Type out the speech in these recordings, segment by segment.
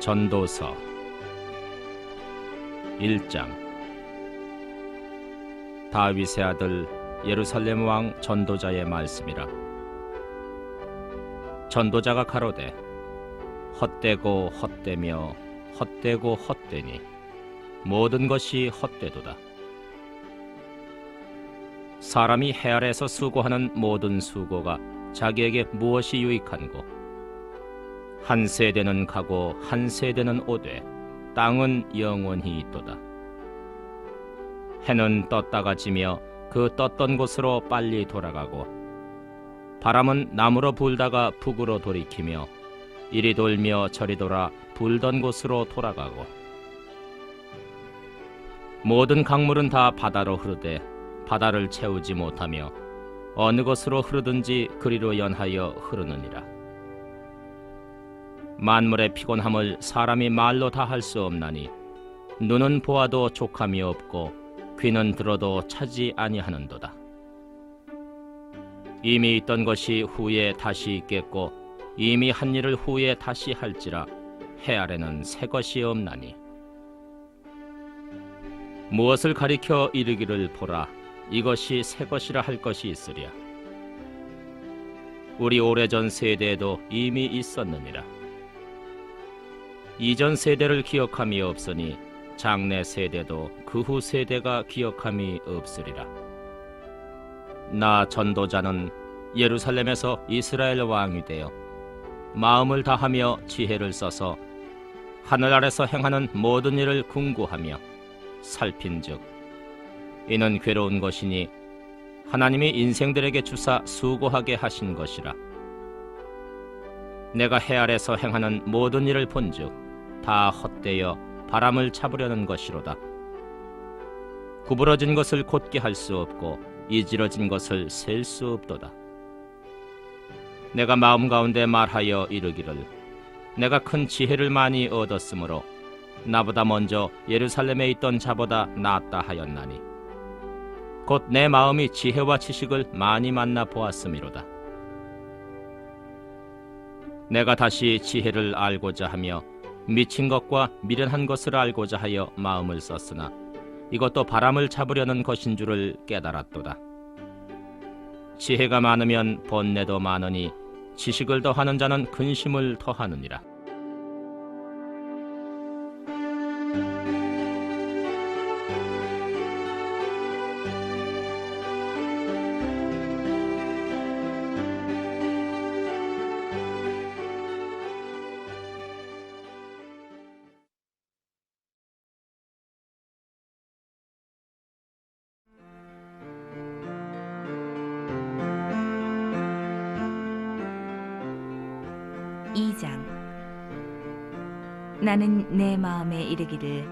전도서 1장. 다윗의 아들 예루살렘 왕 전도자의 말씀이라. 전도자가 가로되 헛되고 헛되며 헛되고 헛되니 모든 것이 헛되도다. 사람이 해 아래에서 수고하는 모든 수고가 자기에게 무엇이 유익한고? 한 세대는 가고 한 세대는 오되 땅은 영원히 있도다. 해는 떴다가 지며 그 떴던 곳으로 빨리 돌아가고, 바람은 남으로 불다가 북으로 돌이키며 이리 돌며 저리 돌아 불던 곳으로 돌아가고, 모든 강물은 다 바다로 흐르되 바다를 채우지 못하며 어느 곳으로 흐르든지 그리로 연하여 흐르느니라. 만물의 피곤함을 사람이 말로 다 할 수 없나니 눈은 보아도 족함이 없고 귀는 들어도 차지 아니하는도다. 이미 있던 것이 후에 다시 있겠고 이미 한 일을 후에 다시 할지라 해 아래는 새 것이 없나니, 무엇을 가리켜 이르기를 보라 이것이 새 것이라 할 것이 있으랴. 우리 오래전 세대에도 이미 있었느니라. 이전 세대를 기억함이 없으니 장래 세대도 그 후 세대가 기억함이 없으리라. 나 전도자는 예루살렘에서 이스라엘 왕이 되어 마음을 다하며 지혜를 써서 하늘 아래서 행하는 모든 일을 궁구하며 살핀즉 이는 괴로운 것이니 하나님이 인생들에게 주사 수고하게 하신 것이라. 내가 해 아래서 행하는 모든 일을 본즉 다 헛되어 바람을 잡으려는 것이로다. 구부러진 것을 곧게 할 수 없고 이지러진 것을 셀 수 없도다. 내가 마음 가운데 말하여 이르기를 내가 큰 지혜를 많이 얻었으므로 나보다 먼저 예루살렘에 있던 자보다 낫다 하였나니, 곧 내 마음이 지혜와 지식을 많이 만나 보았음이로다. 내가 다시 지혜를 알고자 하며 미친 것과 미련한 것을 알고자 하여 마음을 썼으나 이것도 바람을 잡으려는 것인 줄을 깨달았도다. 지혜가 많으면 번뇌도 많으니 지식을 더하는 자는 근심을 더하느니라. 나는 내 마음에 이르기를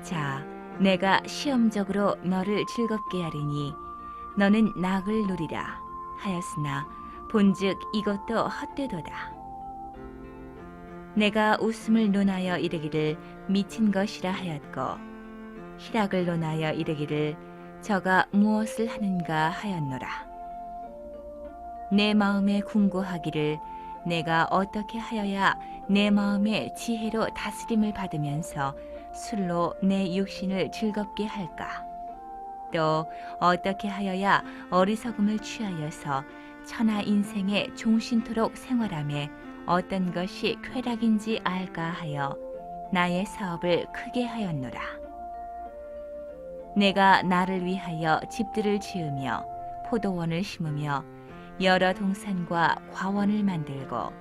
자, 내가 시험적으로 너를 즐겁게 하리니 너는 낙을 누리라 하였으나 본즉 이것도 헛되도다. 내가 웃음을 논하여 이르기를 미친 것이라 하였고 희락을 논하여 이르기를 저가 무엇을 하는가 하였노라. 내 마음에 궁고하기를 내가 어떻게 하여야 내 마음의 지혜로 다스림을 받으면서 술로 내 육신을 즐겁게 할까? 또 어떻게 하여야 어리석음을 취하여서 천하 인생에 종신토록 생활함에 어떤 것이 쾌락인지 알까 하여 나의 사업을 크게 하였노라. 내가 나를 위하여 집들을 지으며 포도원을 심으며 여러 동산과 과원을 만들고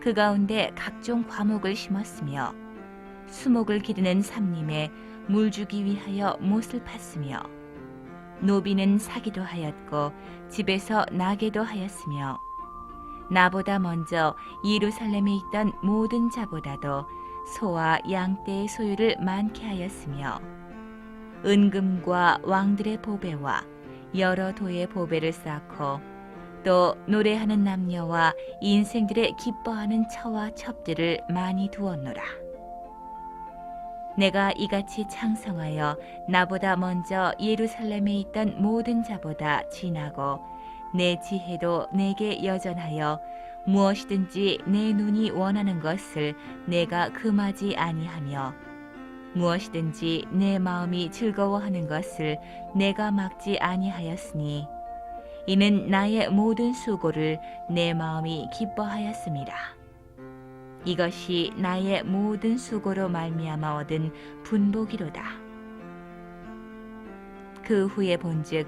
그 가운데 각종 과목을 심었으며 수목을 기르는 삼림에 물 주기 위하여 못을 팠으며 노비는 사기도 하였고 집에서 나게도 하였으며 나보다 먼저 예루살렘에 있던 모든 자보다도 소와 양떼의 소유를 많게 하였으며 은금과 왕들의 보배와 여러 도의 보배를 쌓고 또 노래하는 남녀와 인생들의 기뻐하는 처와 첩들을 많이 두었노라. 내가 이같이 창성하여 나보다 먼저 예루살렘에 있던 모든 자보다 진하고 내 지혜도 내게 여전하여 무엇이든지 내 눈이 원하는 것을 내가 금하지 아니하며 무엇이든지 내 마음이 즐거워하는 것을 내가 막지 아니하였으니 이는 나의 모든 수고를 내 마음이 기뻐하였습니다. 이것이 나의 모든 수고로 말미암아 얻은 분복이로다. 그 후에 본즉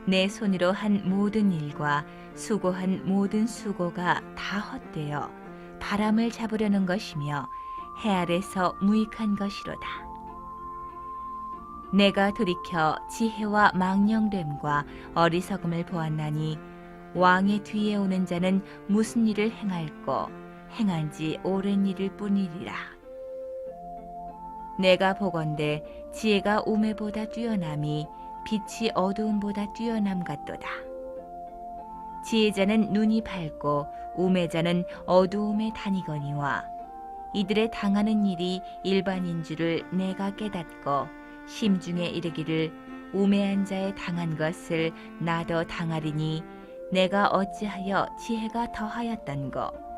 내 손으로 한 모든 일과 수고한 모든 수고가 다 헛되어 바람을 잡으려는 것이며 해 아래서 무익한 것이로다. 내가 돌이켜 지혜와 망령됨과 어리석음을 보았나니 왕의 뒤에 오는 자는 무슨 일을 행할꼬 행한 지 오랜 일일 뿐이리라. 내가 보건대 지혜가 우매보다 뛰어남이 빛이 어두움보다 뛰어남 같도다. 지혜자는 눈이 밝고 우매자는 어두움에 다니거니와 이들의 당하는 일이 일반인 줄을 내가 깨닫고 심중에 이르기를 우매한 자의 당한 것을 나도 당하리니 내가 어찌하여 지혜가 더하였던고.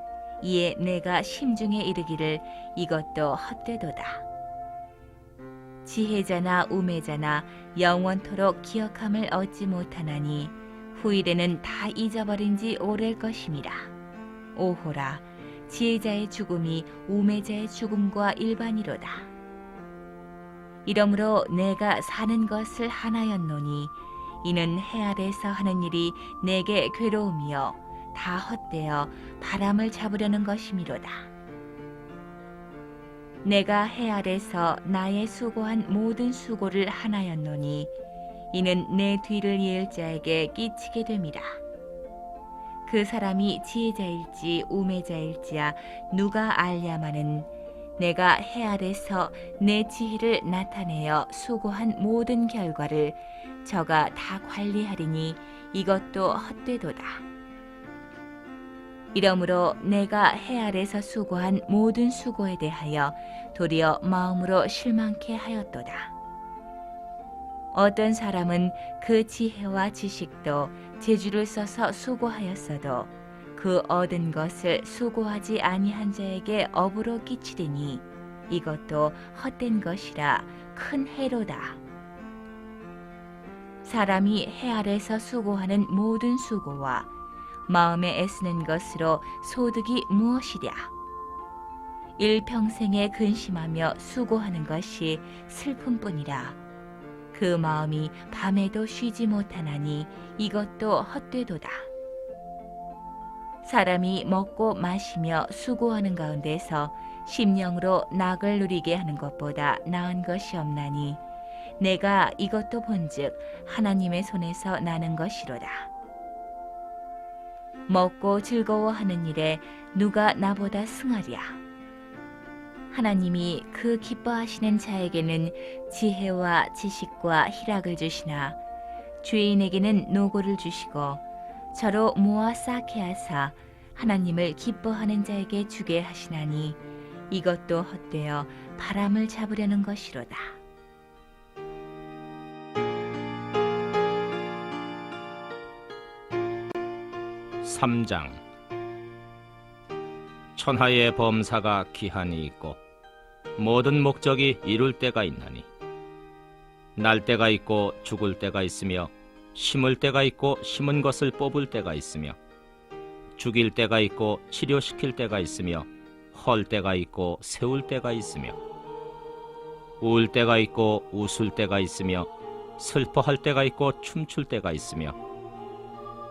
이에 내가 심중에 이르기를 이것도 헛되도다. 지혜자나 우매자나 영원토록 기억함을 얻지 못하나니 후일에는 다 잊어버린 지 오래일 것임이라. 오호라, 지혜자의 죽음이 우매자의 죽음과 일반이로다. 이러므로 내가 사는 것을 하나였노니 이는 해 아래서 하는 일이 내게 괴로움이요 다 헛되어 바람을 잡으려는 것이미로다. 내가 해 아래서 나의 수고한 모든 수고를 하나였노니 이는 내 뒤를 이을 자에게 끼치게 됨이라. 그 사람이 지혜자일지 우매자일지야 누가 알랴마는 내가 해 아래서 내 지혜를 나타내어 수고한 모든 결과를 저가 다 관리하리니 이것도 헛되도다. 이러므로 내가 해 아래서 수고한 모든 수고에 대하여 도리어 마음으로 실망케 하였도다. 어떤 사람은 그 지혜와 지식도 재주를 써서 수고하였어도 그 얻은 것을 수고하지 아니한 자에게 업으로 끼치리니 이것도 헛된 것이라 큰 해로다. 사람이 해 아래서 수고하는 모든 수고와 마음에 애쓰는 것으로 소득이 무엇이랴? 일평생에 근심하며 수고하는 것이 슬픔뿐이라. 그 마음이 밤에도 쉬지 못하나니 이것도 헛되도다. 사람이 먹고 마시며 수고하는 가운데서 심령으로 낙을 누리게 하는 것보다 나은 것이 없나니 내가 이것도 본즉 하나님의 손에서 나는 것이로다. 먹고 즐거워하는 일에 누가 나보다 승하랴? 하나님이 그 기뻐하시는 자에게는 지혜와 지식과 희락을 주시나 죄인에게는 노고를 주시고 저로 모아 쌓게 하사 하나님을 기뻐하는 자에게 주게 하시나니 이것도 헛되어 바람을 잡으려는 것이로다. (3장) 천하의 범사가 기한이 있고 모든 목적이 이룰 때가 있나니 날 때가 있고 죽을 때가 있으며 심을 때가 있고 심은 것을 뽑을 때가 있으며 죽일 때가 있고 치료시킬 때가 있으며 헐 때가 있고 세울 때가 있으며 울 때가 있고 웃을 때가 있으며 슬퍼할 때가 있고 춤출 때가 있으며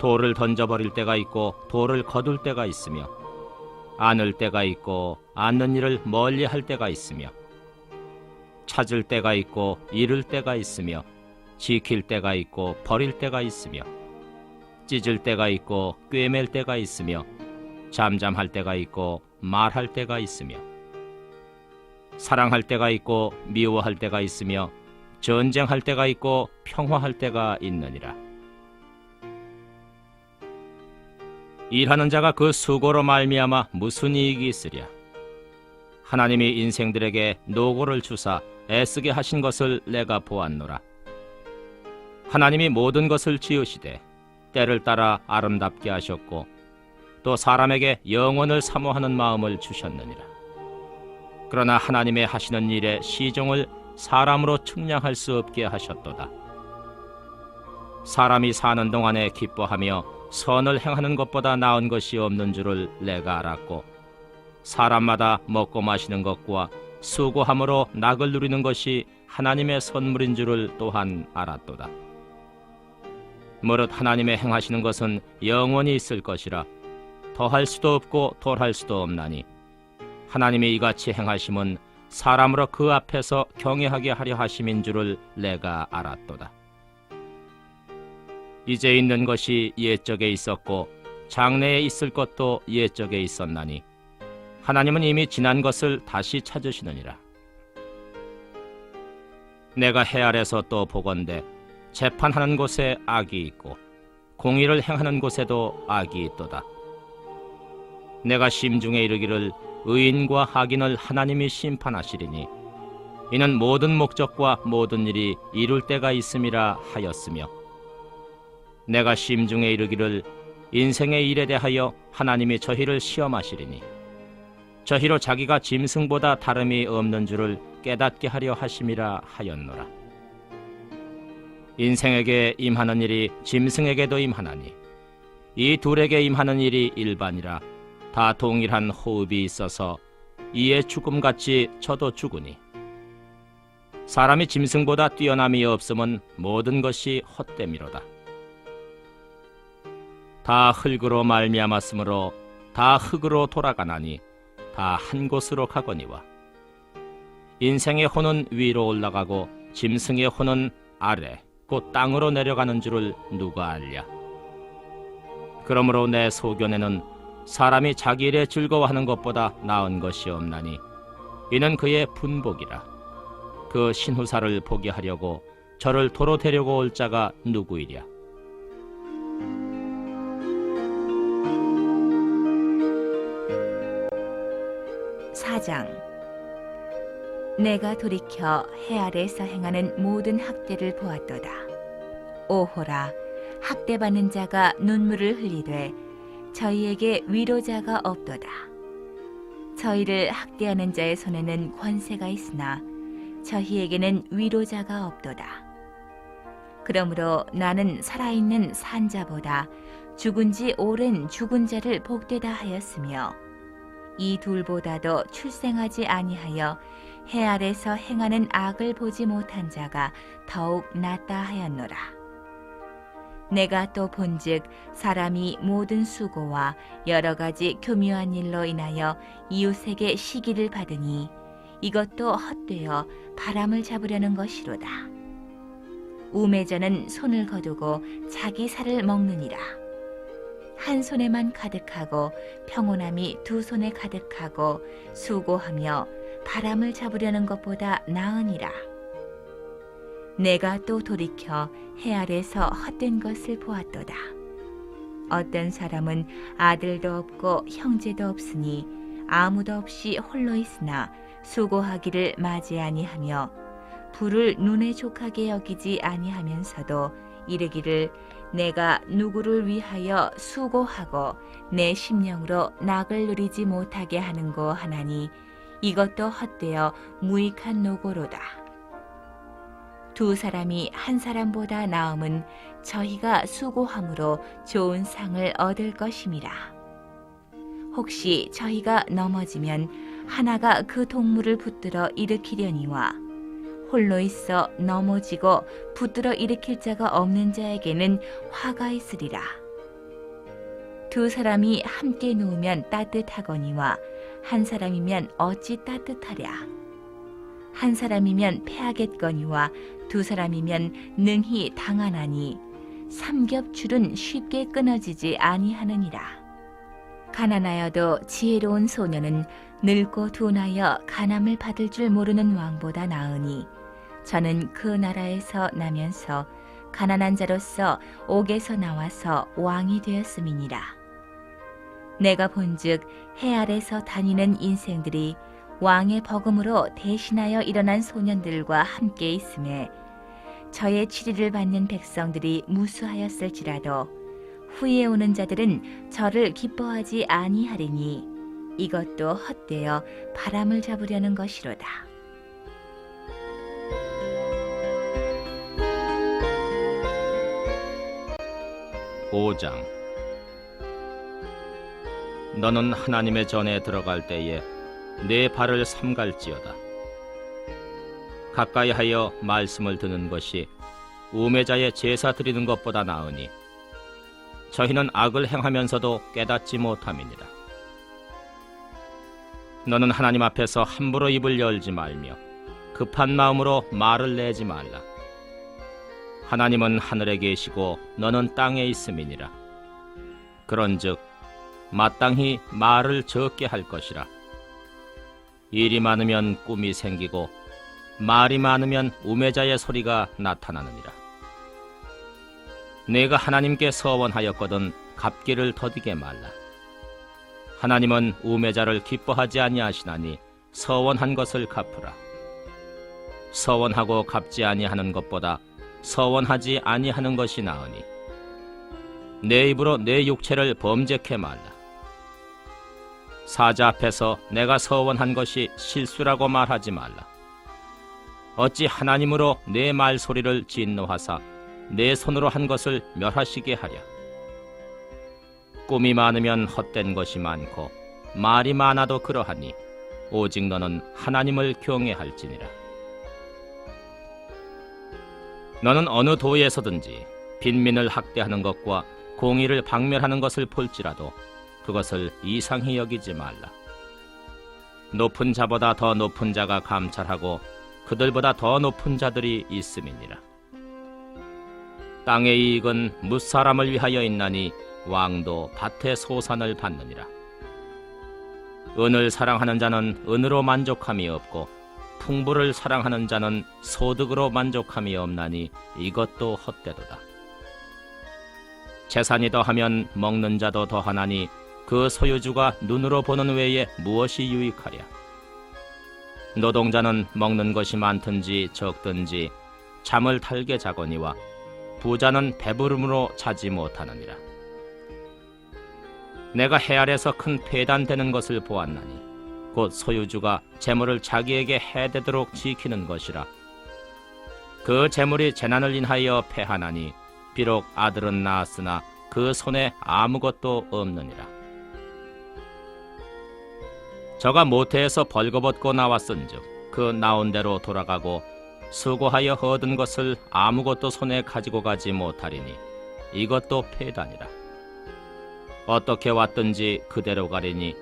돌을 던져버릴 때가 있고 돌을 거둘 때가 있으며 안을 때가 있고 안는 일을 멀리할 때가 있으며 찾을 때가 있고 잃을 때가 있으며 지킬 때가 있고 버릴 때가 있으며 찢을 때가 있고 꿰맬 때가 있으며 잠잠할 때가 있고 말할 때가 있으며 사랑할 때가 있고 미워할 때가 있으며 전쟁할 때가 있고 평화할 때가 있느니라. 일하는 자가 그 수고로 말미암아 무슨 이익이 있으랴? 하나님이 인생들에게 노고를 주사 애쓰게 하신 것을 내가 보았노라. 하나님이 모든 것을 지으시되 때를 따라 아름답게 하셨고 또 사람에게 영원을 사모하는 마음을 주셨느니라. 그러나 하나님의 하시는 일의 시종을 사람으로 측량할 수 없게 하셨도다. 사람이 사는 동안에 기뻐하며 선을 행하는 것보다 나은 것이 없는 줄을 내가 알았고, 사람마다 먹고 마시는 것과 수고함으로 낙을 누리는 것이 하나님의 선물인 줄을 또한 알았도다. 무릇 하나님의 행하시는 것은 영원히 있을 것이라 더할 수도 없고 덜할 수도 없나니, 하나님이 이같이 행하심은 사람으로 그 앞에서 경외하게 하려 하심인 줄을 내가 알았도다. 이제 있는 것이 옛적에 있었고 장래에 있을 것도 옛적에 있었나니, 하나님은 이미 지난 것을 다시 찾으시느니라. 내가 해 아래서 또 보건대 재판하는 곳에 악이 있고 공의를 행하는 곳에도 악이 있도다. 내가 심중에 이르기를 의인과 악인을 하나님이 심판하시리니, 이는 모든 목적과 모든 일이 이룰 때가 있음이라 하였으며, 내가 심중에 이르기를 인생의 일에 대하여 하나님이 저희를 시험하시리니, 저희로 자기가 짐승보다 다름이 없는 줄을 깨닫게 하려 하심이라 하였노라. 인생에게 임하는 일이 짐승에게도 임하나니, 이 둘에게 임하는 일이 일반이라 다 동일한 호흡이 있어서 이에 죽음같이 저도 죽으니, 사람이 짐승보다 뛰어남이 없음은 모든 것이 헛됨이로다. 다 흙으로 말미암았으므로 다 흙으로 돌아가나니 다 한 곳으로 가거니와, 인생의 혼은 위로 올라가고 짐승의 혼은 아래 곧 땅으로 내려가는 줄을 누가 알랴. 그러므로 내 소견에는 사람이 자기 일에 즐거워하는 것보다 나은 것이 없나니, 이는 그의 분복이라. 그 신후사를 보게 하려고 저를 도로 데려고 올 자가 누구이랴. 사장. 내가 돌이켜 해 아래에서 행하는 모든 학대를 보았도다. 오호라, 학대받는 자가 눈물을 흘리되 저희에게 위로자가 없도다. 저희를 학대하는 자의 손에는 권세가 있으나 저희에게는 위로자가 없도다. 그러므로 나는 살아있는 산자보다 죽은 지 오랜 죽은 자를 복되다 하였으며, 이 둘보다도 출생하지 아니하여 해 아래서 행하는 악을 보지 못한 자가 더욱 낫다 하였노라. 내가 또 본즉 사람이 모든 수고와 여러 가지 교묘한 일로 인하여 이웃에게 시기를 받으니, 이것도 헛되어 바람을 잡으려는 것이로다. 우매자는 손을 거두고 자기 살을 먹느니라. 한 손에만 가득하고 평온함이 두 손에 가득하고 수고하며 바람을 잡으려는 것보다 나으니라. 내가 또 돌이켜 해 아래서 헛된 것을 보았도다. 어떤 사람은 아들도 없고 형제도 없으니 아무도 없이 홀로 있으나 수고하기를 맞이 아니하며 불을 눈에 족하게 여기지 아니하면서도 이르기를 내가 누구를 위하여 수고하고 내 심령으로 낙을 누리지 못하게 하는고 하나니, 이것도 헛되어 무익한 노고로다. 두 사람이 한 사람보다 나음은 저희가 수고함으로 좋은 상을 얻을 것임이라. 혹시 저희가 넘어지면 하나가 그 동물을 붙들어 일으키려니와, 홀로 있어 넘어지고 붙들어 일으킬 자가 없는 자에게는 화가 있으리라. 두 사람이 함께 누우면 따뜻하거니와 한 사람이면 어찌 따뜻하랴. 한 사람이면 패하겠거니와 두 사람이면 능히 당하나니, 삼겹줄은 쉽게 끊어지지 아니하느니라. 가난하여도 지혜로운 소녀는 늙고 둔하여 간암을 받을 줄 모르는 왕보다 나으니, 저는 그 나라에서 나면서 가난한 자로서 옥에서 나와서 왕이 되었음이니라. 내가 본즉 해 아래서 다니는 인생들이 왕의 버금으로 대신하여 일어난 소년들과 함께 있음에, 저의 치리를 받는 백성들이 무수하였을지라도 후에 오는 자들은 저를 기뻐하지 아니하리니 이것도 헛되어 바람을 잡으려는 것이로다. 5장. 너는 하나님의 전에 들어갈 때에 내 발을 삼갈지어다. 가까이 하여 말씀을 듣는 것이 우매자의 제사 드리는 것보다 나으니 저희는 악을 행하면서도 깨닫지 못함이니라. 너는 하나님 앞에서 함부로 입을 열지 말며 급한 마음으로 말을 내지 말라. 하나님은 하늘에 계시고 너는 땅에 있음이니라. 그런즉 마땅히 말을 적게 할 것이라. 일이 많으면 꿈이 생기고 말이 많으면 우매자의 소리가 나타나느니라. 내가 하나님께 서원하였거든 갚기를 더디게 말라. 하나님은 우매자를 기뻐하지 아니하시나니 서원한 것을 갚으라. 서원하고 갚지 아니하는 것보다 서원하지 아니하는 것이 나으니 내 입으로 내 육체를 범죄케 말라. 사자 앞에서 내가 서원한 것이 실수라고 말하지 말라. 어찌 하나님으로 내 말소리를 진노하사 내 손으로 한 것을 멸하시게 하랴. 꿈이 많으면 헛된 것이 많고 말이 많아도 그러하니 오직 너는 하나님을 경외할지니라. 너는 어느 도에서든지 빈민을 학대하는 것과 공의를 박멸하는 것을 볼지라도 그것을 이상히 여기지 말라. 높은 자보다 더 높은 자가 감찰하고 그들보다 더 높은 자들이 있음이니라. 땅의 이익은 뭇사람을 위하여 있나니 왕도 밭의 소산을 받느니라. 은을 사랑하는 자는 은으로 만족함이 없고 풍부를 사랑하는 자는 소득으로 만족함이 없나니 이것도 헛되도다. 재산이 더하면 먹는 자도 더하나니 그 소유주가 눈으로 보는 외에 무엇이 유익하랴. 노동자는 먹는 것이 많든지 적든지 잠을 달게 자거니와 부자는 배부름으로 자지 못하느니라. 내가 해 아래서 큰 폐단되는 것을 보았나니 곧 소유주가 재물을 자기에게 해되도록 지키는 것이라. 그 재물이 재난을 인하여 패하나니 비록 아들은 낳았으나 그 손에 아무것도 없느니라. 저가 모태에서 벌거벗고 나왔은즉 그 나온 대로 돌아가고 수고하여 얻은 것을 아무것도 손에 가지고 가지 못하리니 이것도 패단이라. 어떻게 왔든지 그대로 가리니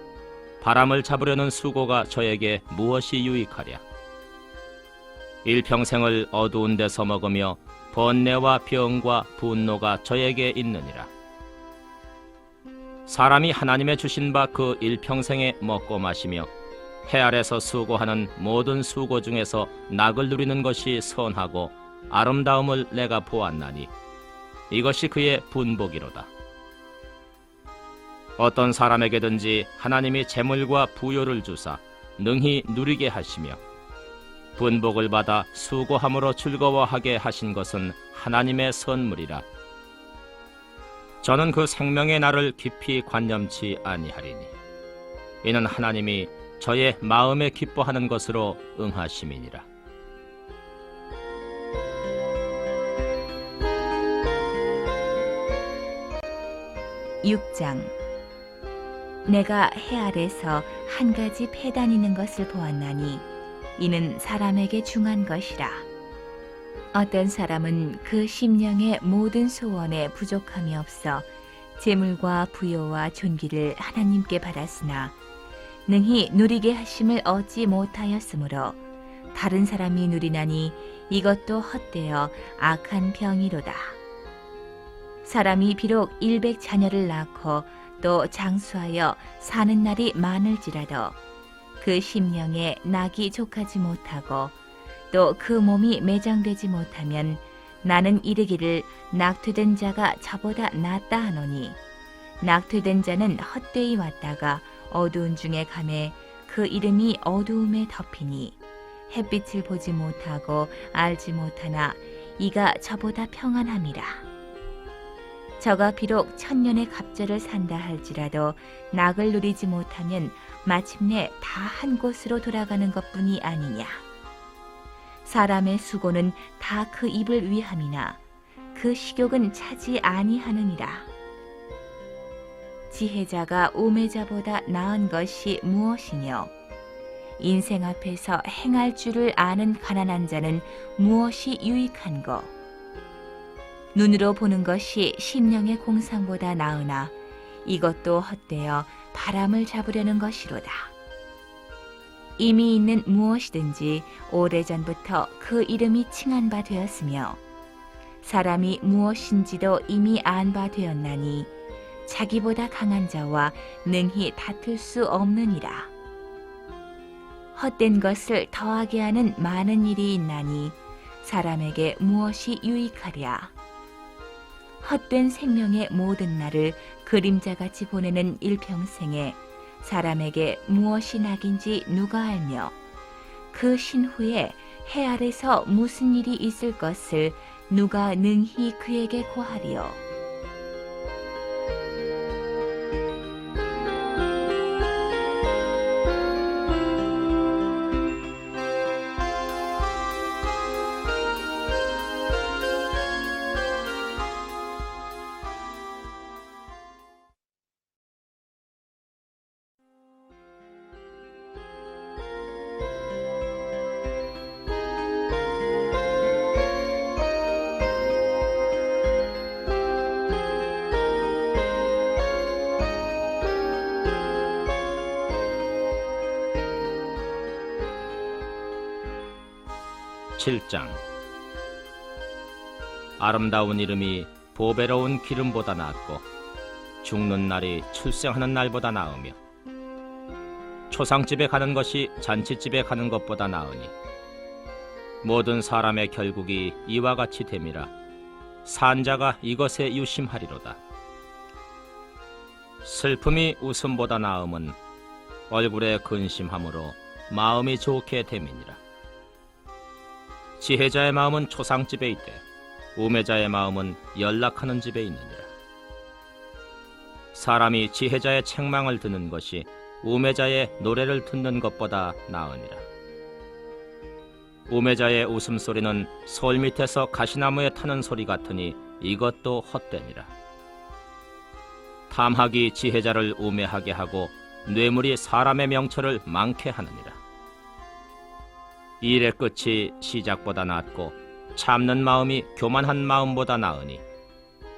바람을 잡으려는 수고가 저에게 무엇이 유익하랴. 일평생을 어두운 데서 먹으며 번뇌와 병과 분노가 저에게 있느니라. 사람이 하나님의 주신 바 그 일평생에 먹고 마시며 해 아래서 수고하는 모든 수고 중에서 낙을 누리는 것이 선하고 아름다움을 내가 보았나니 이것이 그의 분복이로다. 어떤 사람에게든지 하나님이 재물과 부요를 주사 능히 누리게 하시며 분복을 받아 수고함으로 즐거워하게 하신 것은 하나님의 선물이라. 저는 그 생명의 날을 깊이 관념치 아니하리니 이는 하나님이 저의 마음에 기뻐하는 것으로 응하심이니라. (6장) 내가 해 아래서 한 가지 폐단 있는 것을 보았나니 이는 사람에게 중한 것이라. 어떤 사람은 그 심령의 모든 소원에 부족함이 없어 재물과 부요와 존귀를 하나님께 받았으나 능히 누리게 하심을 얻지 못하였으므로 다른 사람이 누리나니 이것도 헛되어 악한 병이로다. 사람이 비록 100 자녀를 낳고 또 장수하여 사는 날이 많을지라도 그 심령에 낙이 족하지 못하고 또 그 몸이 매장되지 못하면 나는 이르기를 낙퇴된 자가 저보다 낫다 하노니 낙퇴된 자는 헛되이 왔다가 어두운 중에 가매 그 이름이 어두움에 덮이니 햇빛을 보지 못하고 알지 못하나 이가 저보다 평안함이라. 저가 비록 천년의 갑절을 산다 할지라도 낙을 누리지 못하면 마침내 다 한 곳으로 돌아가는 것뿐이 아니냐. 사람의 수고는 다 그 입을 위함이나 그 식욕은 차지 아니하느니라. 지혜자가 우매자보다 나은 것이 무엇이뇨? 인생 앞에서 행할 줄을 아는 가난한 자는 무엇이 유익한고? 눈으로 보는 것이 심령의 공상보다 나으나 이것도 헛되어 바람을 잡으려는 것이로다. 이미 있는 무엇이든지 오래전부터 그 이름이 칭한 바 되었으며 사람이 무엇인지도 이미 안 바 되었나니 자기보다 강한 자와 능히 다툴 수 없느니라. 헛된 것을 더하게 하는 많은 일이 있나니 사람에게 무엇이 유익하랴. 헛된 생명의 모든 날을 그림자같이 보내는 일평생에 사람에게 무엇이 낙인지 누가 알며 그 신후에 해 아래서 무슨 일이 있을 것을 누가 능히 그에게 고하리요. (7장) 아름다운 이름이 보배로운 기름보다 낫고 죽는 날이 출생하는 날보다 나으며 초상집에 가는 것이 잔치집에 가는 것보다 나으니 모든 사람의 결국이 이와 같이 됨이라 산자가 이것에 유심하리로다. 슬픔이 웃음보다 나음은 얼굴에 근심함으로 마음이 좋게 됨이니라. 지혜자의 마음은 초상집에 있되 우매자의 마음은 연락하는 집에 있느니라. 사람이 지혜자의 책망을 듣는 것이 우매자의 노래를 듣는 것보다 나으니라. 우매자의 웃음소리는 솔 밑에서 가시나무에 타는 소리 같으니 이것도 헛되니라. 탐학이 지혜자를 우매하게 하고 뇌물이 사람의 명철을 망케 하느니라. 일의 끝이 시작보다 낫고 참는 마음이 교만한 마음보다 나으니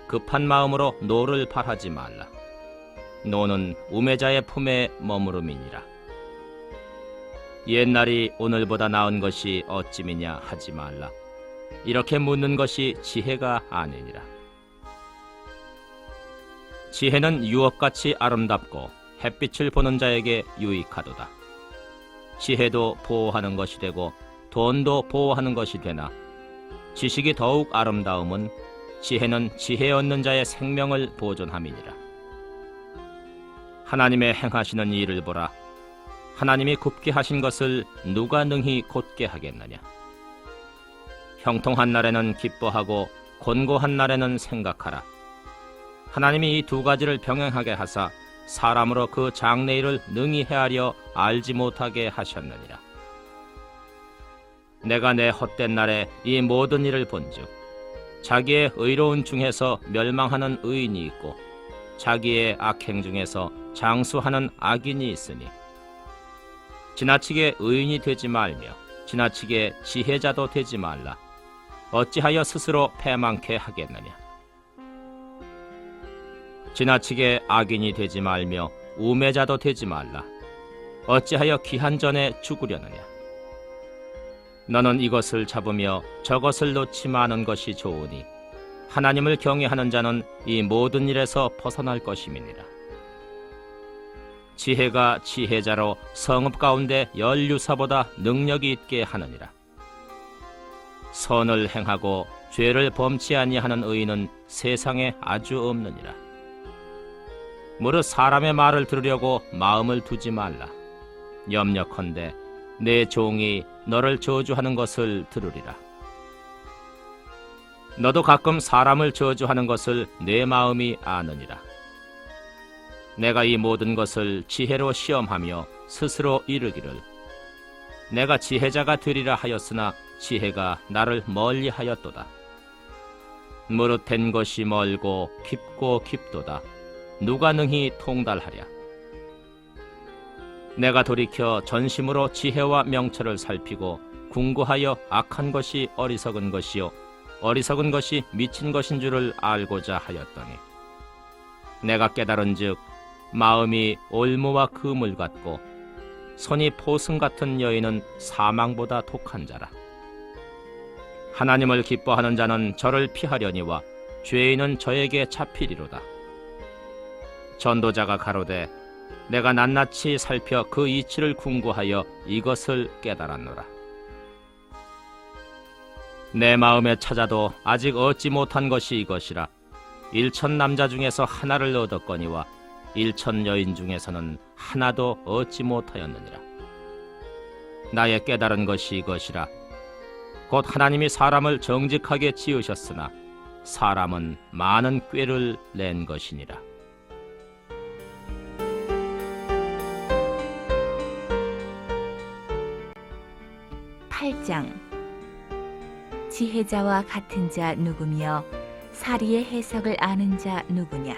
급한 마음으로 노를 발하지 말라. 노는 우매자의 품에 머무름이니라. 옛날이 오늘보다 나은 것이 어찌미냐 하지 말라. 이렇게 묻는 것이 지혜가 아니니라. 지혜는 유업같이 아름답고 햇빛을 보는 자에게 유익하도다. 지혜도 보호하는 것이 되고 돈도 보호하는 것이 되나 지식이 더욱 아름다움은 지혜는 지혜 얻는 자의 생명을 보존함이니라. 하나님의 행하시는 일을 보라. 하나님이 굽게 하신 것을 누가 능히 곧게 하겠느냐. 형통한 날에는 기뻐하고 곤고한 날에는 생각하라. 하나님이 이 두 가지를 병행하게 하사 사람으로 그 장래일을 능히 헤아려 알지 못하게 하셨느니라. 내가 내 헛된 날에 이 모든 일을 본즉 자기의 의로운 중에서 멸망하는 의인이 있고 자기의 악행 중에서 장수하는 악인이 있으니 지나치게 의인이 되지 말며 지나치게 지혜자도 되지 말라. 어찌하여 스스로 패망케 하겠느냐. 지나치게 악인이 되지 말며 우매자도 되지 말라. 어찌하여 기한 전에 죽으려느냐. 너는 이것을 잡으며 저것을 놓지 마는 것이 좋으니 하나님을 경외하는 자는 이 모든 일에서 벗어날 것임이니라. 지혜가 지혜자로 성읍 가운데 열유사보다 능력이 있게 하느니라. 선을 행하고 죄를 범치 아니하는 의인은 세상에 아주 없느니라. 무릇 사람의 말을 들으려고 마음을 두지 말라. 염려컨대 내 종이 너를 저주하는 것을 들으리라. 너도 가끔 사람을 저주하는 것을 내 마음이 아느니라. 내가 이 모든 것을 지혜로 시험하며 스스로 이르기를 내가 지혜자가 되리라 하였으나 지혜가 나를 멀리하였도다. 무릇 된 것이 멀고 깊고 깊도다. 누가 능히 통달하랴. 내가 돌이켜 전심으로 지혜와 명철을 살피고 궁구하여 악한 것이 어리석은 것이요 어리석은 것이 미친 것인 줄을 알고자 하였더니 내가 깨달은즉 마음이 올무와 그물 같고 손이 포승 같은 여인은 사망보다 독한 자라. 하나님을 기뻐하는 자는 저를 피하려니와 죄인은 저에게 잡히리로다. 전도자가 가로되 내가 낱낱이 살펴 그 이치를 궁구하여 이것을 깨달았노라. 내 마음에 찾아도 아직 얻지 못한 것이 이것이라. 1천 남자 중에서 하나를 얻었거니와 1천 여인 중에서는 하나도 얻지 못하였느니라. 나의 깨달은 것이 이것이라. 곧 하나님이 사람을 정직하게 지으셨으나 사람은 많은 꾀를 낸 것이니라. 8장. 지혜자와 같은 자 누구며 사리의 해석을 아는 자 누구냐.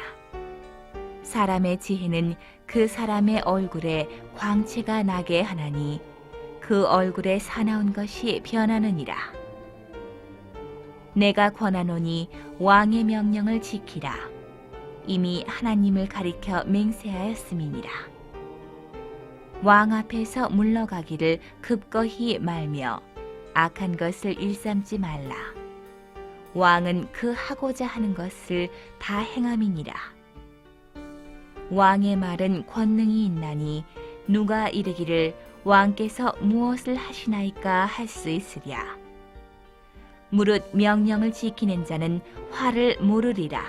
사람의 지혜는 그 사람의 얼굴에 광채가 나게 하나니 그 얼굴에 사나운 것이 변하느니라. 내가 권하노니 왕의 명령을 지키라. 이미 하나님을 가리켜 맹세하였음이니라. 왕 앞에서 물러가기를 급거히 말며 악한 것을 일삼지 말라. 왕은 그 하고자 하는 것을 다 행함이니라. 왕의 말은 권능이 있나니 누가 이르기를 왕께서 무엇을 하시나이까 할 수 있으랴. 무릇 명령을 지키는 자는 화를 모르리라.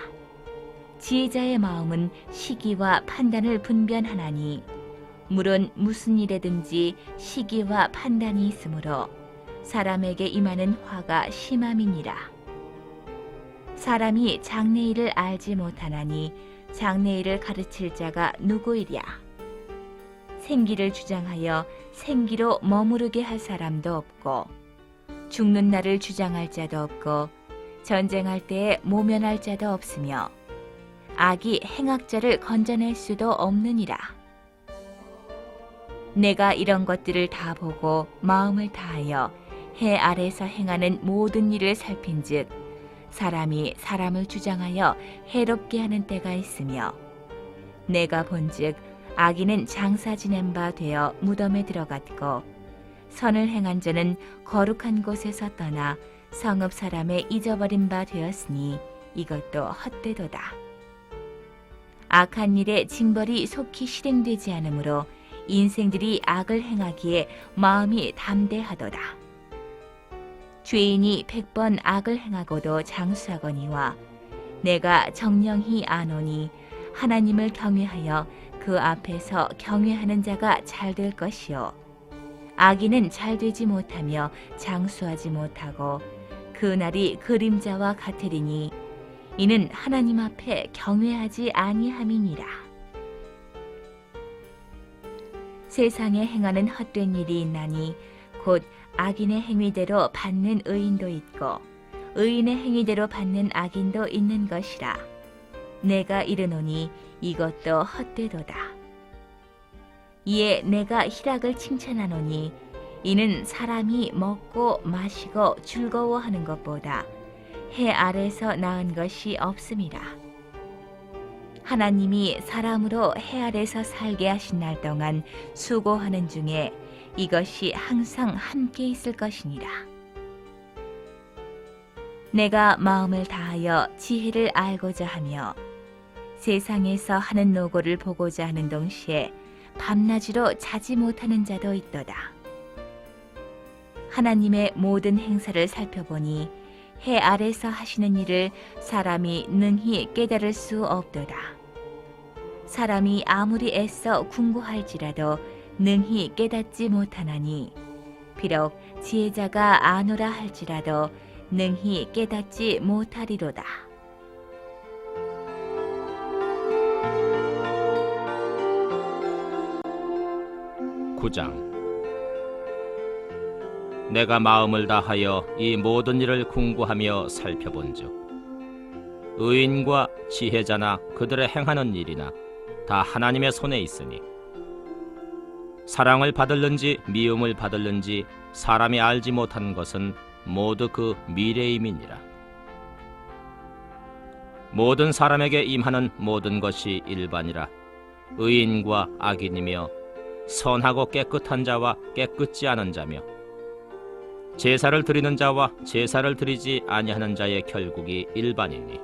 지혜자의 마음은 시기와 판단을 분별하나니 물론 무슨 일에든지 시기와 판단이 있으므로 사람에게 임하는 화가 심함이니라. 사람이 장래일을 알지 못하나니 장래일을 가르칠 자가 누구이랴. 생기를 주장하여 생기로 머무르게 할 사람도 없고 죽는 날을 주장할 자도 없고 전쟁할 때에 모면할 자도 없으며 악이 행악자를 건져낼 수도 없느니라. 내가 이런 것들을 다 보고 마음을 다하여 해 아래서 행하는 모든 일을 살핀즉 사람이 사람을 주장하여 해롭게 하는 때가 있으며 내가 본즉 악인은 장사 지낸 바 되어 무덤에 들어갔고 선을 행한 자는 거룩한 곳에서 떠나 성읍 사람의 잊어버린 바 되었으니 이것도 헛되도다. 악한 일에 징벌이 속히 실행되지 않으므로 인생들이 악을 행하기에 마음이 담대하도다. 죄인이 100번 악을 행하고도 장수하거니와 내가 정령히 아노니 하나님을 경외하여 그 앞에서 경외하는 자가 잘 될 것이요 악인은 잘 되지 못하며 장수하지 못하고 그 날이 그림자와 같으리니 이는 하나님 앞에 경외하지 아니함이니라. 세상에 행하는 헛된 일이 있나니 곧 악인의 행위대로 받는 의인도 있고 의인의 행위대로 받는 악인도 있는 것이라. 내가 이르노니 이것도 헛되도다. 이에 내가 희락을 칭찬하노니 이는 사람이 먹고 마시고 즐거워하는 것보다 해 아래서 나은 것이 없음이라. 하나님이 사람으로 해 아래서 살게 하신 날 동안 수고하는 중에 이것이 항상 함께 있을 것이니라. 내가 마음을 다하여 지혜를 알고자 하며 세상에서 하는 노고를 보고자 하는 동시에 밤낮으로 자지 못하는 자도 있도다. 하나님의 모든 행사를 살펴보니 해 아래서 하시는 일을 사람이 능히 깨달을 수 없도다. 사람이 아무리 애써 궁구할지라도 능히 깨닫지 못하나니 비록 지혜자가 아노라 할지라도 능히 깨닫지 못하리로다. 구장. 내가 마음을 다하여 이 모든 일을 궁구하며 살펴본즉 의인과 지혜자나 그들의 행하는 일이나 다 하나님의 손에 있으니 사랑을 받을는지 미움을 받을는지 사람이 알지 못한 것은 모두 그 미래임이니라. 모든 사람에게 임하는 모든 것이 일반이라. 의인과 악인이며 선하고 깨끗한 자와 깨끗지 않은 자며 제사를 드리는 자와 제사를 드리지 아니하는 자의 결국이 일반이니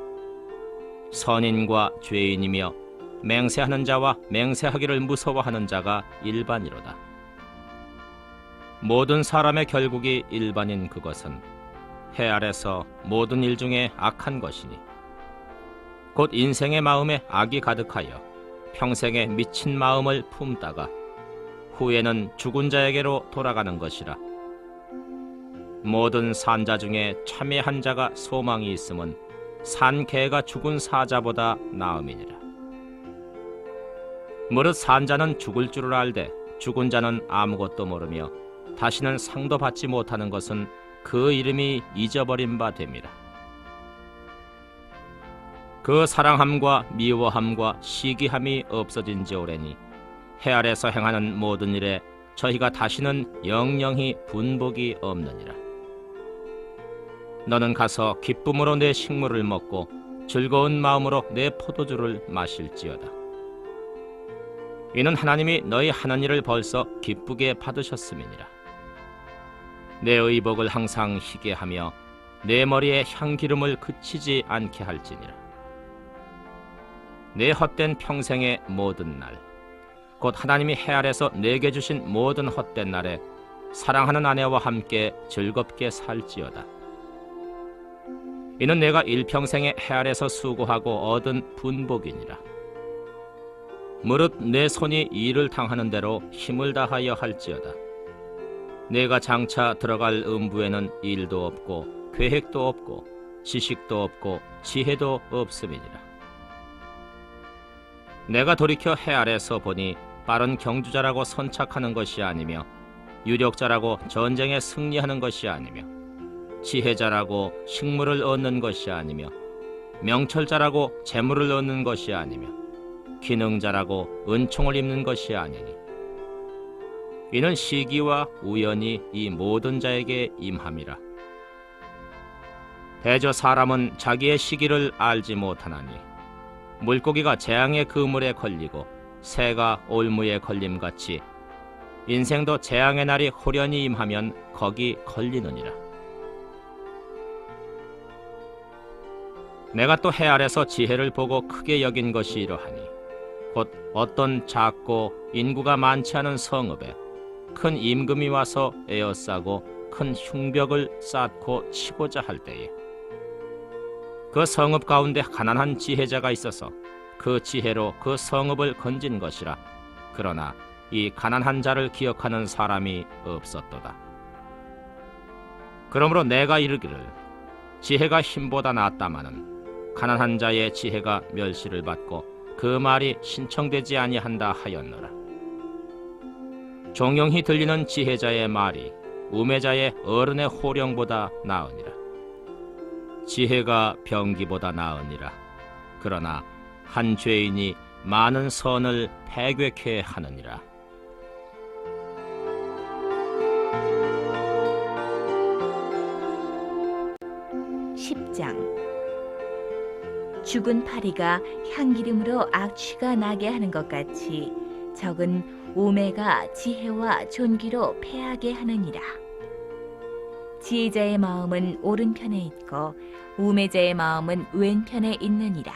선인과 죄인이며 맹세하는 자와 맹세하기를 무서워하는 자가 일반이로다. 모든 사람의 결국이 일반인 그것은 해 아래서 모든 일 중에 악한 것이니 곧 인생의 마음에 악이 가득하여 평생에 미친 마음을 품다가 후에는 죽은 자에게로 돌아가는 것이라. 모든 산자 중에 참회한 자가 소망이 있음은 산 개가 죽은 사자보다 나음이니라. 무릇 산자는 죽을 줄을 알되 죽은 자는 아무것도 모르며 다시는 상도 받지 못하는 것은 그 이름이 잊어버린 바 됨이라. 그 사랑함과 미워함과 시기함이 없어진 지 오래니 해 아래서 행하는 모든 일에 저희가 다시는 영영히 분복이 없느니라. 너는 가서 기쁨으로 내 식물을 먹고 즐거운 마음으로 내 포도주를 마실지어다. 이는 하나님이 너희 하는 일을 벌써 기쁘게 받으셨음이니라. 내 의복을 항상 희게 하며 내 머리에 향기름을 그치지 않게 할지니라. 내 헛된 평생의 모든 날 곧 하나님이 해 아래서 내게 주신 모든 헛된 날에 사랑하는 아내와 함께 즐겁게 살지어다. 이는 내가 일평생에 해 아래서 수고하고 얻은 분복이니라. 무릇 내 손이 일을 당하는 대로 힘을 다하여 할지어다. 내가 장차 들어갈 음부에는 일도 없고 계획도 없고 지식도 없고 지혜도 없음이니라. 내가 돌이켜 해 아래서 보니 빠른 경주자라고 선착하는 것이 아니며 유력자라고 전쟁에 승리하는 것이 아니며 지혜자라고 식물을 얻는 것이 아니며 명철자라고 재물을 얻는 것이 아니며 기능자라고 은총을 입는 것이 아니니 이는 시기와 우연이 이 모든 자에게 임함이라. 대저 사람은 자기의 시기를 알지 못하나니 물고기가 재앙의 그물에 걸리고 새가 올무에 걸림같이 인생도 재앙의 날이 호련히 임하면 거기 걸리느니라. 내가 또 해 아래서 지혜를 보고 크게 여긴 것이 이러하니 곧 어떤 작고 인구가 많지 않은 성읍에 큰 임금이 와서 에어싸고 큰 흉벽을 쌓고 치고자 할 때에 그 성읍 가운데 가난한 지혜자가 있어서 그 지혜로 그 성읍을 건진 것이라. 그러나 이 가난한 자를 기억하는 사람이 없었도다. 그러므로 내가 이르기를 지혜가 힘보다 낫다마는 가난한 자의 지혜가 멸시를 받고 그 말이 신청되지 아니한다 하였노라. 종용히 들리는 지혜자의 말이 우매자의 어른의 호령보다 나으니라. 지혜가 병기보다 나으니라. 그러나 한 죄인이 많은 선을 패괴케 하느니라. 죽은 파리가 향기름으로 악취가 나게 하는 것 같이 적은 우매가 지혜와 존귀로 패하게 하느니라. 지혜자의 마음은 오른편에 있고 우매자의 마음은 왼편에 있느니라.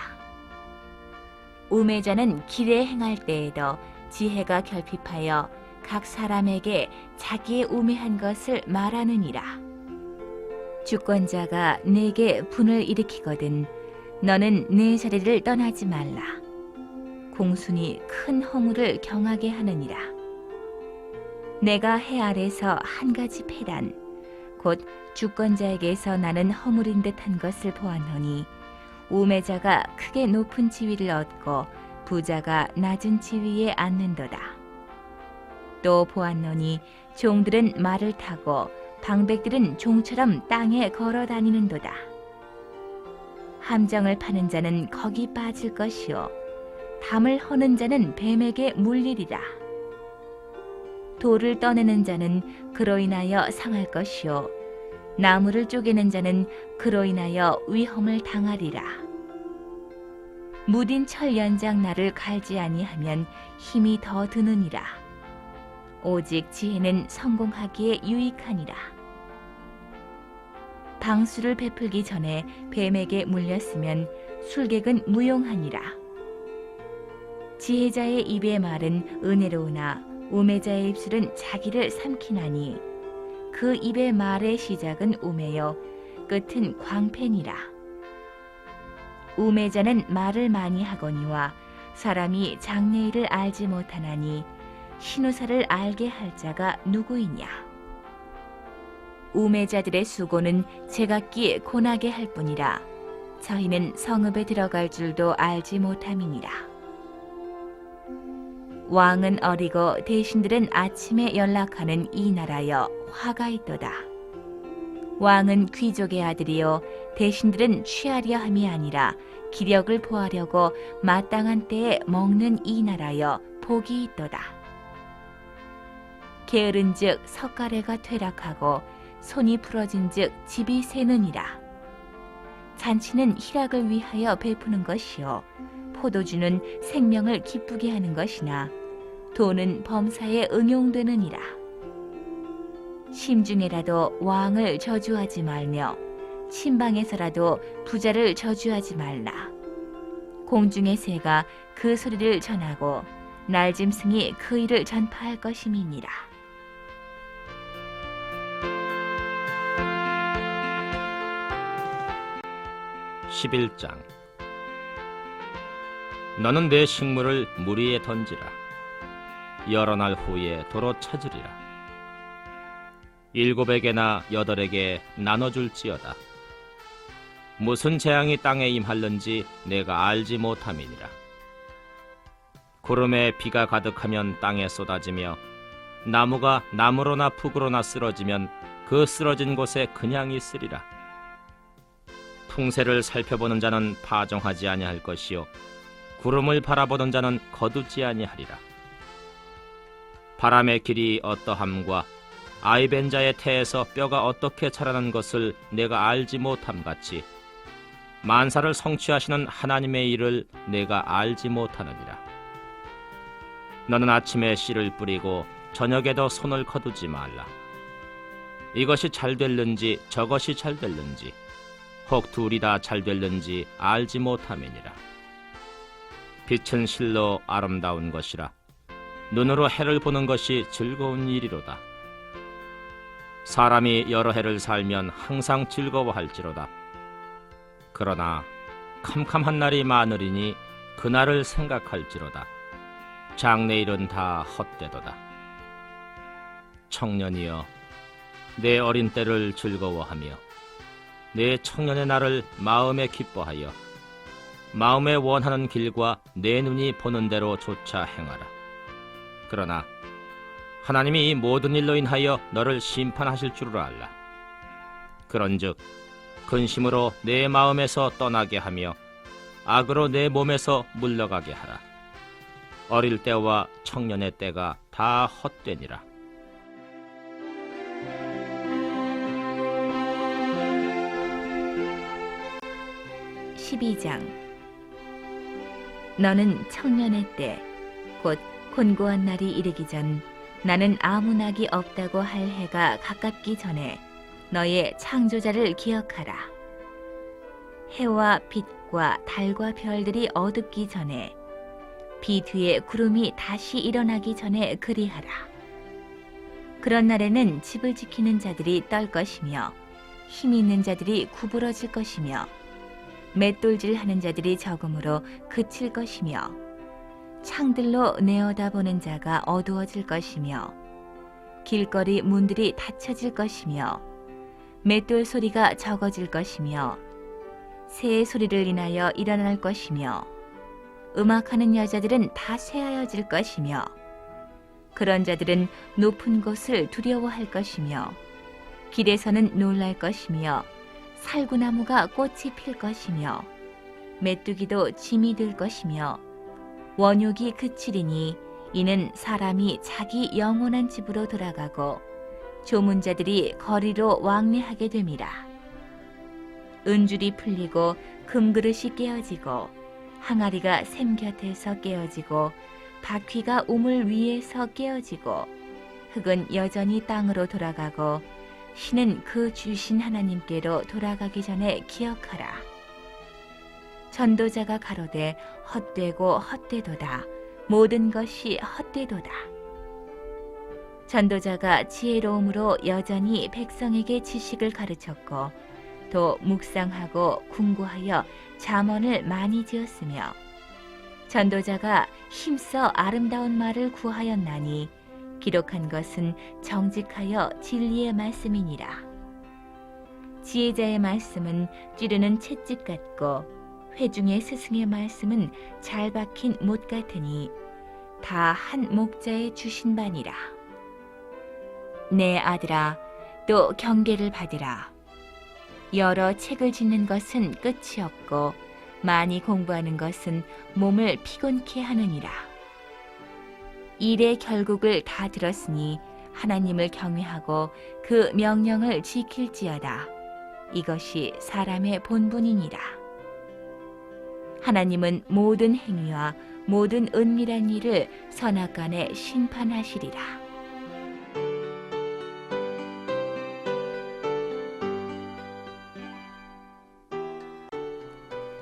우매자는 길에 행할 때에도 지혜가 결핍하여 각 사람에게 자기의 우매한 것을 말하느니라. 주권자가 내게 분을 일으키거든 너는 내 자리를 떠나지 말라. 공순이 큰 허물을 경하게 하느니라. 내가 해 아래서 한 가지 패란 곧 주권자에게서 나는 허물인 듯한 것을 보았노니 우매자가 크게 높은 지위를 얻고 부자가 낮은 지위에 앉는도다. 또 보았노니 종들은 말을 타고 방백들은 종처럼 땅에 걸어 다니는도다. 함정을 파는 자는 거기 빠질 것이요 담을 허는 자는 뱀에게 물리리라. 돌을 떠내는 자는 그로 인하여 상할 것이요 나무를 쪼개는 자는 그로 인하여 위험을 당하리라. 무딘 철 연장 나를 갈지 아니하면 힘이 더 드느니라. 오직 지혜는 성공하기에 유익하니라. 방수를 베풀기 전에 뱀에게 물렸으면 술객은 무용하니라. 지혜자의 입의 말은 은혜로우나 우매자의 입술은 자기를 삼키나니 그 입의 말의 시작은 우매요 끝은 광패니라. 우매자는 말을 많이 하거니와 사람이 장래일을 알지 못하나니 신우사를 알게 할 자가 누구이냐. 우매자들의 수고는 제각기 고나게 할 뿐이라 저희는 성읍에 들어갈 줄도 알지 못함이니라. 왕은 어리고 대신들은 아침에 연락하는 이 나라여 화가 있도다. 왕은 귀족의 아들이요 대신들은 취하려 함이 아니라 기력을 보하려고 마땅한 때에 먹는 이 나라여 복이 있도다. 게으른즉 석가래가 퇴락하고 손이 부러진즉 집이 새느니라. 잔치는 희락을 위하여 베푸는 것이요 포도주는 생명을 기쁘게 하는 것이나 돈은 범사에 응용되느니라. 심중에라도 왕을 저주하지 말며 침방에서라도 부자를 저주하지 말라. 공중의 새가 그 소리를 전하고 날짐승이 그 일을 전파할 것임이니라. (11장) 너는 내 식물을 물 위에 던지라. 여러 날 후에 도로 찾으리라. 7에게나 8에게 나눠줄지어다. 무슨 재앙이 땅에 임할는지 내가 알지 못함이니라. 구름에 비가 가득하면 땅에 쏟아지며 나무가 나무로나 푹으로나 쓰러지면 그 쓰러진 곳에 그냥 있으리라. 풍세를 살펴보는 자는 파종하지 아니할 것이요 구름을 바라보는 자는 거두지 아니하리라. 바람의 길이 어떠함과 아이벤 자의 태에서 뼈가 어떻게 자라는 것을 내가 알지 못함 같이 만사를 성취하시는 하나님의 일을 내가 알지 못하느니라. 너는 아침에 씨를 뿌리고 저녁에도 손을 거두지 말라. 이것이 잘 될는지 저것이 잘 될는지 혹 둘이 다 잘 될는지 알지 못함이니라. 빛은 실로 아름다운 것이라. 눈으로 해를 보는 것이 즐거운 일이로다. 사람이 여러 해를 살면 항상 즐거워할지로다. 그러나 캄캄한 날이 많으리니 그날을 생각할지로다. 장래일은 다 헛되도다. 청년이여, 내 어린 때를 즐거워하며 내 청년의 날을 마음에 기뻐하여 마음에 원하는 길과 내 눈이 보는 대로 조차 행하라. 그러나 하나님이 이 모든 일로 인하여 너를 심판하실 줄을 알라. 그런즉 근심으로 내 마음에서 떠나게 하며 악으로 내 몸에서 물러가게 하라. 어릴 때와 청년의 때가 다 헛되니라. (12장) 너는 청년의 때 곧 곤고한 날이 이르기 전 나는 아무 낙이 없다고 할 해가 가깝기 전에 너의 창조자를 기억하라. 해와 빛과 달과 별들이 어둡기 전에 비 뒤에 구름이 다시 일어나기 전에 그리하라. 그런 날에는 집을 지키는 자들이 떨 것이며 힘 있는 자들이 구부러질 것이며 맷돌질하는 자들이 적음으로 그칠 것이며 창들로 내어다보는 자가 어두워질 것이며 길거리 문들이 닫혀질 것이며 맷돌 소리가 적어질 것이며 새의 소리를 인하여 일어날 것이며 음악하는 여자들은 다 쇠하여질 것이며 그런 자들은 높은 곳을 두려워할 것이며 길에서는 놀랄 것이며 살구나무가 꽃이 필 것이며 메뚜기도 짐이 될 것이며 원욕이 그치리니 이는 사람이 자기 영원한 집으로 돌아가고 조문자들이 거리로 왕래하게 됨이라. 은줄이 풀리고 금그릇이 깨어지고 항아리가 샘 곁에서 깨어지고 바퀴가 우물 위에서 깨어지고 흙은 여전히 땅으로 돌아가고 신은 그 주신 하나님께로 돌아가기 전에 기억하라. 전도자가 가로되 헛되고 헛되도다. 모든 것이 헛되도다. 전도자가 지혜로움으로 여전히 백성에게 지식을 가르쳤고 또 묵상하고 궁구하여 잠언을 많이 지었으며 전도자가 힘써 아름다운 말을 구하였나니 기록한 것은 정직하여 진리의 말씀이니라. 지혜자의 말씀은 찌르는 채찍 같고 회중의 스승의 말씀은 잘 박힌 못 같으니 다 한 목자의 주신 바니라. 내 아들아, 또 경계를 받으라. 여러 책을 짓는 것은 끝이 없고 많이 공부하는 것은 몸을 피곤케 하느니라. 일의 결국을 다 들었으니 하나님을 경외하고 그 명령을 지킬지어다. 이것이 사람의 본분이니라. 하나님은 모든 행위와 모든 은밀한 일을 선악간에 심판하시리라.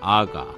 아가